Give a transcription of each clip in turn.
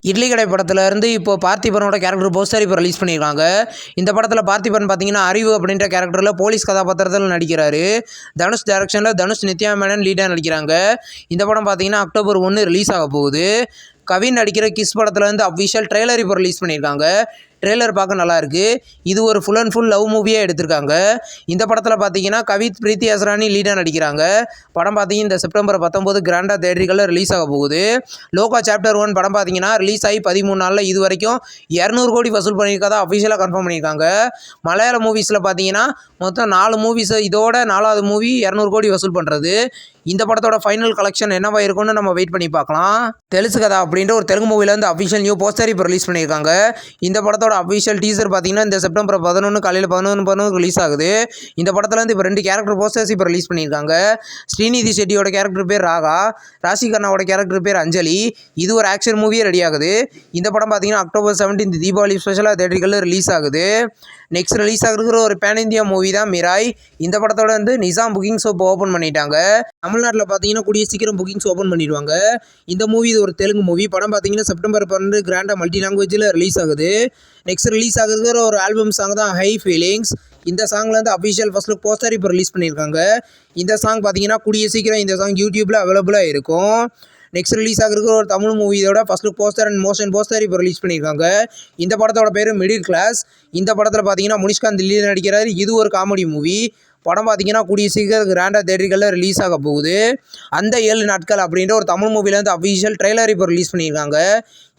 இட்லி கடை படத்துல இருந்து இப்போ பார்த்திபனோட கேரக்டர் போஸ்டர் இப்போ ரிலீஸ் பண்ணியிருக்காங்க. இந்த படத்தில் பார்த்திபன் பார்த்தீங்கன்னா அறிவு அப்படின்ற கேரக்டரில் போலீஸ் கதாபாத்திரத்தில் நடிக்கிறாரு. தனுஷ் டைரக்ஷனில் தனுஷ் நித்யா மேனன் லீடாக நடிக்கிறாங்க. இந்த படம் பார்த்தீங்கன்னா அக்டோபர் 1 ரிலீஸ் ஆக போகுது. கவின் நடிக்கிற கிஸ் படத்தில் வந்து அஃபிஷியல் ட்ரெய்லர் இப்போ ரிலீஸ் பண்ணியிருக்காங்க. ட்ரெய்லர் பார்க்க நல்லாயிருக்கு. இது ஒரு ஃபுல் அண்ட் ஃபுல் லவ் மூவியாக எடுத்திருக்காங்க. இந்த படத்தில் பார்த்தீங்கன்னா கவித் பிரீத்தி அஸ்ரானி லீடாக நடிக்கிறாங்க. படம் பார்த்தீங்கன்னா இந்த செப்டம்பர் 19 கிராண்டாக தேட்டரிகளில் ரிலீஸ் ஆக போகுது. லோகா சாப்டர் 1 படம் பார்த்தீங்கன்னா ரிலீஸ் ஆகி 13 நாளில் இது வரைக்கும் 200 கோடி வசூல் பண்ணியிருக்கதா அஃபிஷியலாக கன்ஃபார்ம் பண்ணியிருக்காங்க. மலையாள மூவிஸில் பார்த்தீங்கன்னா மொத்தம் 4 மூவிஸ், இதோட 4வது மூவி 200 கோடி வசூல் பண்ணுறது. இந்த படத்தோட ஃபைனல் கலெக்ஷன் என்னவா இருக்கும்னு நம்ம வெயிட் பண்ணி பார்க்கலாம். தெலுசு கதா அப்படின்ற ஒரு தெலுங்கு மூவில வந்து அஃபிஷியல் நியூ போஸ்டர் இப்போ ரிலீஸ் பண்ணியிருக்காங்க. இந்த படத்தோட அஃபிஷியல் டீசர் பார்த்தீங்கன்னா இந்த செப்டம்பர் 11 காலையில் 11 ரிலீஸ் ஆகுது. இந்த படத்தில் வந்து இப்போ 2 கேரக்டர் போஸ்டர்ஸ் இப்போ ரிலீஸ் பண்ணியிருக்காங்க. ஸ்ரீநிதி ஷெட்டியோட கேரக்டர் பேர் ராகா, ராஷி கண்ணாவோட கேரக்டர் பேர் அஞ்சலி. இது ஒரு ஆக்ஷன் மூவியே ரெடி ஆகுது. இந்த படம் பார்த்தீங்கன்னா அக்டோபர் 17 தீபாவளி ஸ்பெஷலாக தேட்டரிகளில் ரிலீஸ் ஆகுது. நெக்ஸ்ட் ரிலீஸ் ஆகிருக்கிற ஒரு பேன் இந்தியா மூவி தான் மிராய். இந்த படத்தோட வந்து நிசாம் புக்கிங்ஸ் இப்போ ஓப்பன் பண்ணிட்டாங்க. தமிழ்நாட்டில் பார்த்தீங்கன்னா கூடிய சீக்கிரம் புக்கிங்ஸ் ஓப்பன் பண்ணிடுவாங்க. இந்த மூவி இது ஒரு தெலுங்கு மூவி. படம் பார்த்தீங்கன்னா செப்டம்பர் 12 கிராண்டாக மல்டி லாங்குவேஜில் ரிலீஸ் ஆகுது. நெக்ஸ்ட் ரிலீஸ் ஆகிருக்கிற ஒரு ஆல்பம் சாங் தான் ஹை ஃபீலிங்ஸ். இந்த சாங்கில் வந்து அஃபிஷியல் ஃபர்ஸ்ட் லுக் போஸ்டர் இப்போ ரிலீஸ் பண்ணியிருக்காங்க. இந்த சாங் பார்த்தீங்கன்னா கூடிய சீக்கிரம் இந்த சாங் யூடியூப்பில் அவைலபிளாக இருக்கும். நெக்ஸ்ட் ரிலீஸ் ஆகிருக்கிற ஒரு தமிழ் மூவியோட first look poster and motion poster இப்போ ரிலீஸ் பண்ணியிருக்காங்க. இந்த படத்தோட பேர் மிடில் கிளாஸ். இந்த படத்தில் பார்த்தீங்கன்னா முனிஷ்காந்த் தில்லியில் நடிக்கிறார். இது ஒரு காமெடி மூவி. படம் பார்த்தீங்கன்னா கூடிய சீக்கிரம் கிராண்டாக தேட்டரிகளில் ரிலீஸ் ஆக போகுது. அந்த 7 நாட்கள் அப்படின்ற ஒரு தமிழ் மூவிலேருந்து அஃபிஷியல் ட்ரெய்லர் இப்போ ரிலீஸ் பண்ணியிருக்காங்க.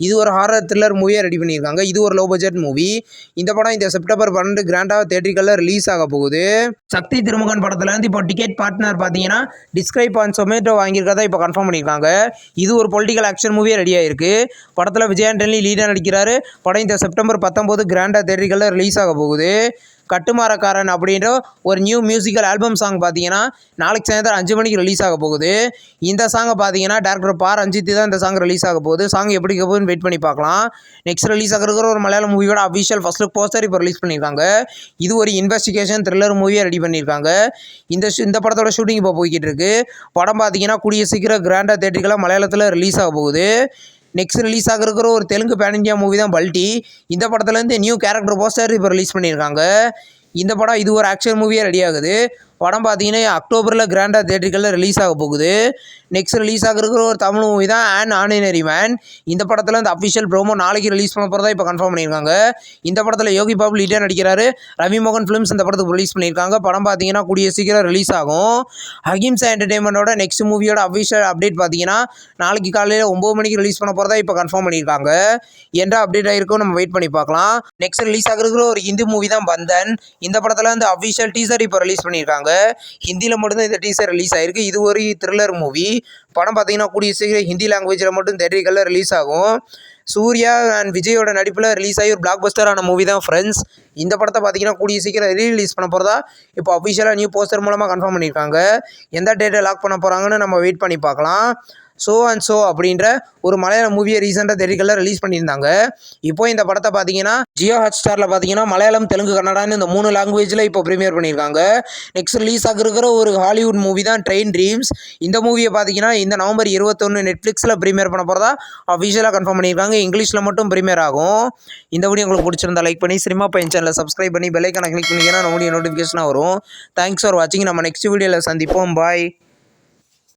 இது ஒரு ஹாரர் த்ரில்லர் மூவியாக ரெடி பண்ணியிருக்காங்க. இது ஒரு லோ பட்ஜெட் மூவி. இந்த படம் இந்த செப்டம்பர் 12 கிராண்டாக தேட்டரிகளில் ரிலீஸ் ஆக போகுது. சக்தி திருமுகன் படத்துலேருந்து இப்போ டிக்கெட் பார்ட்னர் பார்த்தீங்கன்னா டிஸ்கிரைப் ஆன் சொமேட்டோ வாங்கியிருக்கதா இப்போ கன்ஃபார்ம் பண்ணியிருக்காங்க. இது ஒரு பொலிட்டிக்கல் ஆக்ஷன் மூவியாக ரெடி ஆகிருக்கு. படத்தில் விஜய் ஆண்டனி லீடாக நடிக்கிறாரு. படம் இந்த செப்டம்பர் 19 கிராண்டாக தேட்டரிகளில் ரிலீஸ் ஆக போகுது. கட்டுமாரக்காரன் அப்படின்ற ஒரு நியூ மியூசிக்கல் ஆல்பம் சாங் பார்த்தீங்கன்னா நாளைக்கு சாயந்தரம் 5 மணிக்கு ரிலீஸ் ஆக போகுது. இந்த சாங்கை பார்த்தீங்கன்னா டேரக்டர் பா ரஞ்சித் தான் இந்த சாங் ரிலீஸ் ஆக போகுது. சாங் எப்படி போகுதுன்னு வெயிட் பண்ணி பார்க்கலாம். நெக்ஸ்ட் ரிலீஸ் ஆகிருக்கிற ஒரு மலையாள மூவியோட அஃபிஷியல் ஃபர்ஸ்ட் லுக் போஸ்டர் இப்போ ரிலீஸ் பண்ணியிருக்காங்க. இது ஒரு இன்வெஸ்டிகேஷன் த்ரில்லர் மூவியாக ரெடி பண்ணியிருக்காங்க. இந்த படத்தோட ஷூட்டிங் இப்போ போய்கிட்டு இருக்கு. படம் பார்த்தீங்கன்னா கூடிய சீக்கிரம் கிராண்டாக தேட்டரிகளில் மலையாளத்தில் ரிலீஸ் ஆக போகுது. நெக்ஸ்ட் ரிலீஸ் ஆகிருக்கிற ஒரு தெலுங்கு பேன் இந்தியா மூவி தான் பல்டி. இந்த படத்துலேருந்து நியூ கேரக்டர் போஸ்டர் இப்போ ரிலீஸ் பண்ணியிருக்காங்க. இந்த படம் இது ஒரு ஆக்ஷன் மூவியாக ரெடி ஆகுது. படம் பார்த்தீங்கன்னா அக்டோபரில் கிராண்டாக தேட்டரிகளில் ரிலீஸ் ஆக போகுது. நெக்ஸ்ட் ரிலீஸ் ஆகிருக்கிற ஒரு தமிழ் மூவி தான் அன் ஆர்டினரி மேன். இந்த படத்தில் இந்த அஃபிஷியல் ப்ரோமோ நாளைக்கு ரிலீஸ் பண்ண போகிறதா இப்போ கன்ஃபார்ம் பண்ணியிருக்காங்க. இந்த படத்தில் யோகி பாபு லீடாக நடிக்கிறாரு. ரவி மோகன் ஃபிலிம்ஸ் இந்த படத்துக்கு ரிலீஸ் பண்ணியிருக்காங்க. படம் பார்த்தீங்கன்னா கூடிய சீக்கிரம் ரிலீஸ் ஆகும். அஹிம்சா என்டர்டெயின்மெண்ட்டோட நெக்ஸ்ட் மூவியோட அஃபிஷியல் அப்டேட் பார்த்தீங்கன்னா நாளைக்கு காலையில் 9 மணிக்கு ரிலீஸ் பண்ண போகிறதா இப்போ கன்ஃபார்ம் பண்ணியிருக்காங்க. என்ற அப்டேட் ஆகிருக்கும் நம்ம வெயிட் பண்ணி பார்க்கலாம். நெக்ஸ்ட் ரிலீஸ் ஆகிருக்கிற ஒரு ஹிந்தி மூவி தான் பந்தன். இந்த படத்தில் வந்து அஃபிஷியல் டீசர் இப்போ ரிலீஸ் பண்ணியிருக்காங்க. ஹிந்தியில் மட்டும்தான் இந்த டீசர் ரிலீஸ் ஆகிருக்கு. இது ஒரு த்ரில்லர் மூவி. படம் பார்த்தீங்கன்னா கூடிய சீக்கிரம் ஹிந்தி லாங்குவேஜில் மட்டும் தேட்டரிகளில் ரிலீஸ் ஆகும். சூர்யா அண்ட் விஜயோட நடிப்பில் ரிலீஸ் ஆகி ஒரு பிளாக் பஸ்டரான மூவி தான் ஃப்ரெண்ட்ஸ். இந்த படத்தை பார்த்தீங்கன்னா கூடிய சீக்கிரம் ரீரிலீஸ் பண்ண போகிறதா இப்போ அஃபிஷியலாக நியூ போஸ்டர் மூலமாக கன்ஃபார்ம் பண்ணியிருக்காங்க. எந்த டேட்டை லாக் பண்ண போகிறாங்கன்னு நம்ம வெயிட் பண்ணி பார்க்கலாம். ஸோ அப்படின்ற ஒரு மலையாள மூவியை ரீசெண்டாக தேட்டரிகளில் ரிலீஸ் பண்ணியிருந்தாங்க. இப்போ இந்த படத்தை பார்த்தீங்கன்னா ஜியோ ஹாட்ஸ்டாரில் பார்த்தீங்கன்னா மலையாளம், தெலுங்கு, கன்னடான்னு இந்த 3 லாங்குவேஜில் இப்போ ப்ரீமியர் பண்ணியிருக்காங்க. நெக்ஸ்ட் ரிலீஸ் ஆகிருக்கிற ஒரு ஹாலிவுட் மூவி தான் ட்ரெயின் ட்ரீம்ஸ். இந்த மூவியை பார்த்தீங்கன்னா இந்த நவம்பர் 21 நெட்ஃப்ளிக்ஸில் ப்ரீமியர் பண்ண போகிறதா அஃபிஷியலாக கன்ஃபார்ம் பண்ணியிருக்காங்க. இங்கிலீஷில் மட்டும் ப்ரீமியர் ஆகும். இந்த வீடியோ உங்களுக்கு பிடிச்சிருந்தா லைக் பண்ணி சினிமா பையன் சேனலை சப்ஸ்கிரைப் பண்ணி பெல் ஐக்கானை கிளிக் பண்ணிங்கன்னா நம்மளுடைய நோட்டிஃபிகேஷனாக வரும். தேங்க்ஸ் ஃபார் வாட்சிங். நம்ம நெக்ஸ்ட் வீடியோவில் சந்திப்போம். பாய்.